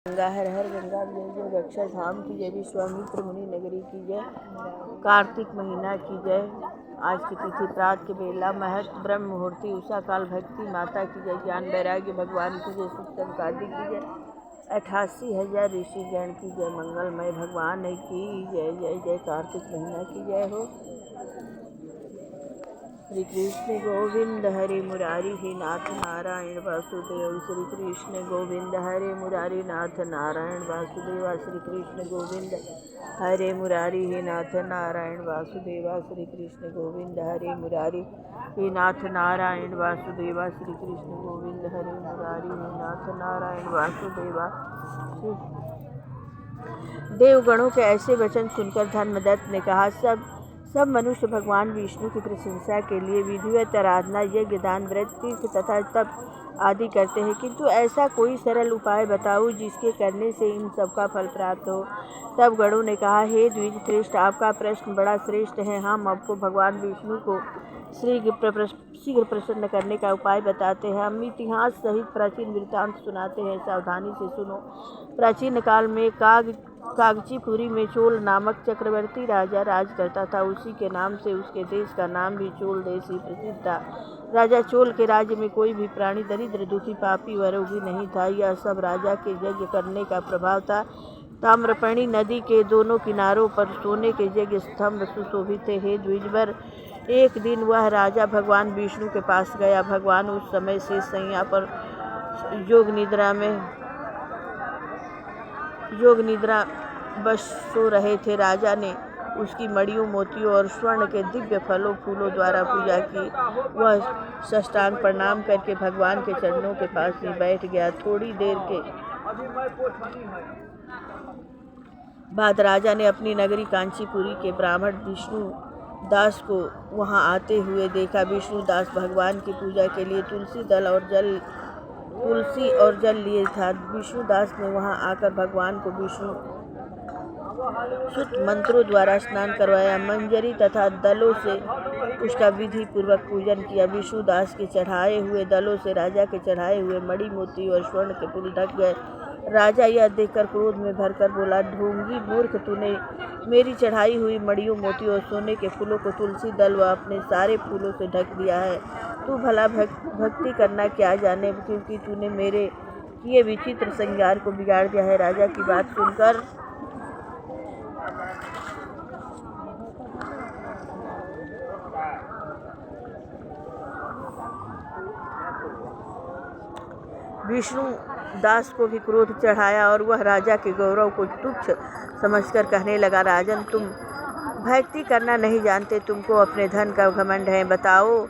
गंगा हर हर गंगा जय जय अक्षरधाम की जय, विश्वामित्र मुनि नगरी की जय, कार्तिक महीना की जय। आज की तिथि प्रात के बेला महत ब्रह्म मुहूर्ति उषा काल भक्ति माता की जय, ज्ञान वैराग्य भगवान की जय, सुतम कादि की जय, 88,000 ऋषि गण की जय, मंगलमय भगवान की जय जय जय। कार्तिक महीना की जय हो। श्री कृष्ण गोविंद हरे मुरारी हे नाथ नारायण वासुदेव। श्री कृष्ण गोविंद हरे मुरारी नाथ नारायण वासुदेव। श्री कृष्ण गोविंद हरे मुरारी हे नाथ नारायण वासुदेव। श्री कृष्ण गोविंद हरे मुरारी हे नाथ नारायण वासुदेव। श्री कृष्ण गोविंद हरे मुरारी हे नाथ नारायण वासुदेव। देवगणों के ऐसे वचन सुनकर धर्मदत्त ने कहा, सब मनुष्य भगवान विष्णु की प्रशंसा के लिए विधिवत आराधना, यज्ञ, दान, व्रत, तीर्थ तथा तप आदि करते हैं, किंतु ऐसा कोई सरल उपाय बताओ जिसके करने से इन सब का फल प्राप्त हो। तब गणों ने कहा, हे द्विज श्रेष्ठ, आपका प्रश्न बड़ा श्रेष्ठ है। हम आपको भगवान विष्णु को शीघ्र प्रसन्न करने का उपाय बताते हैं। हम इतिहास सहित प्राचीन वृत्तांत सुनाते हैं, सावधानी से सुनो। प्राचीन काल में कागचीपुरी में चोल नामक चक्रवर्ती राजा राज करता था। उसी के नाम से उसके देश का नाम भी चोल देश ही प्रसिद्ध था। राजा चोल के राज्य में कोई भी प्राणी दरिद्र, दुखी, पापी व रोगी नहीं था। यह सब राजा के यज्ञ करने का प्रभाव था। ताम्रपर्णी नदी के दोनों किनारों पर सोने के यज्ञ स्तंभ सुशोभित थे। हे द्विजवर, एक दिन वह राजा भगवान विष्णु के पास गया। भगवान उस समय से शैया पर योग निद्रा बस सो रहे थे। राजा ने उसकी मणियों, मोतियों और स्वर्ण के दिव्य फलों फूलों द्वारा पूजा की। वह साष्टांग प्रणाम करके भगवान के चरणों के पास ही बैठ गया। थोड़ी देर के बाद राजा ने अपनी नगरी कांचीपुरी के ब्राह्मण विष्णु दास को वहां आते हुए देखा। विष्णु दास भगवान की पूजा के लिए तुलसी और जल लिए था। विष्णु दास ने वहां आकर भगवान को विष्णु सुत मंत्रों द्वारा स्नान करवाया। मंजरी तथा दलों से उसका विधि पूर्वक पूजन किया। विष्णु दास के चढ़ाए हुए दलों से राजा के चढ़ाए हुए मणि, मोती और स्वर्ण के फूल ढक गए। राजा यह देखकर क्रोध में भरकर बोला, ढोंगी मूर्ख, तूने मेरी चढ़ाई हुई मणियों, मोतियों और सोने के फूलों को तुलसी दल व अपने सारे फूलों से ढक दिया है। तू भला भक्ति करना क्या जाने, क्योंकि तूने मेरे किए विचित्र श्रृंगार को बिगाड़ दिया है। राजा की बात सुनकर विष्णु दास को भी क्रोध चढ़ाया और वह राजा के गौरव को तुच्छ समझकर कहने लगा, राजन, तुम भक्ति करना नहीं जानते, तुमको अपने धन का घमंड है। बताओ,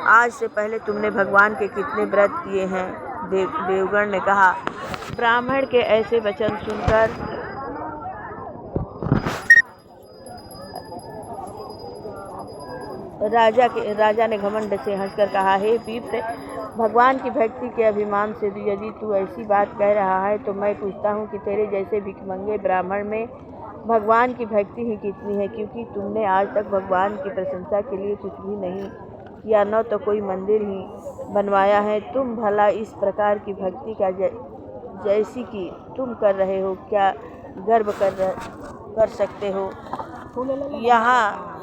आज से पहले तुमने भगवान के कितने व्रत किए हैं? देवगण ने कहा। ब्राह्मण के ऐसे वचन सुनकर राजा ने घमंड से हंसकर कहा, हे विप्र, भगवान की भक्ति के अभिमान से यदि तू ऐसी बात कह रहा है तो मैं पूछता हूँ कि तेरे जैसे भिखमंगे ब्राह्मण में भगवान की भक्ति ही कितनी है, क्योंकि तुमने आज तक भगवान की प्रशंसा के लिए कुछ भी नहीं किया, न तो कोई मंदिर ही बनवाया है। तुम भला इस प्रकार की भक्ति का जैसी कि तुम कर रहे हो क्या गर्व कर सकते हो? यहाँ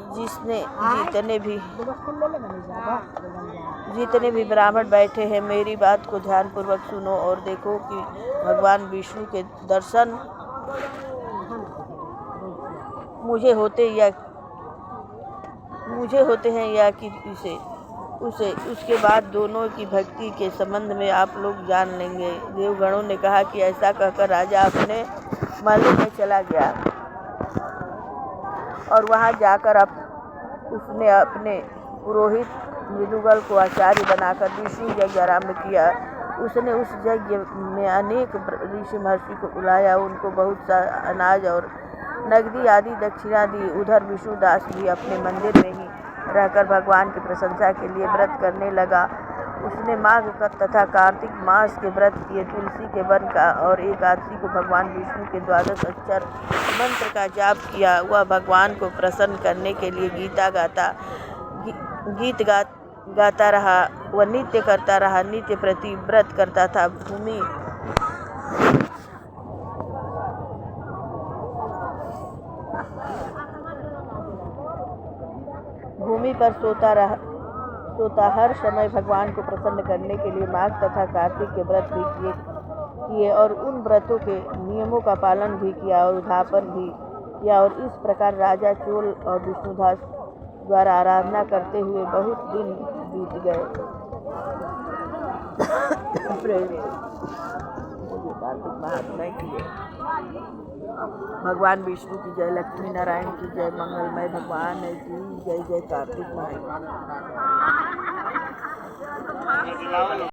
जितने भी ब्राह्मण बैठे हैं, मेरी बात को ध्यानपूर्वक सुनो और देखो कि भगवान विष्णु के दर्शन मुझे होते हैं या कि उसे उसके बाद दोनों की भक्ति के संबंध में आप लोग जान लेंगे। देवगणों ने कहा कि ऐसा कहकर राजा अपने महल में चला गया और वहां जाकर उसने अपने पुरोहित मृदुगल को आचार्य बनाकर विष्णु यज्ञ आरंभ किया। उसने उस यज्ञ में अनेक ऋषि महर्षि को बुलाया, उनको बहुत सा अनाज और नगदी आदि दक्षिणा दी। उधर विष्णुदास भी अपने मंदिर में ही रहकर भगवान की प्रशंसा के लिए व्रत करने लगा। उसने माघ तथा कार्तिक मास के व्रत किए, तुलसी के वन का और एकादशी को भगवान विष्णु के 12 अक्षर मंत्र का जाप किया। वह भगवान को प्रसन्न करने के लिए गीत गाता रहा, वह नित्य करता रहा, नित्य प्रति व्रत करता था। पर सोता हर समय भगवान को प्रसन्न करने के लिए माघ तथा कार्तिक के व्रत भी किए और उन व्रतों के नियमों का पालन भी किया और उद्यापन भी किया। और इस प्रकार राजा चोल और विष्णुदास द्वारा आराधना करते हुए बहुत दिन बीत गए। कार्तिक महात्मा की जय। भगवान विष्णु की जय, लक्ष्मी नारायण की जय, मंगलमय भगवान की जय। जय कार्तिक महात्मा।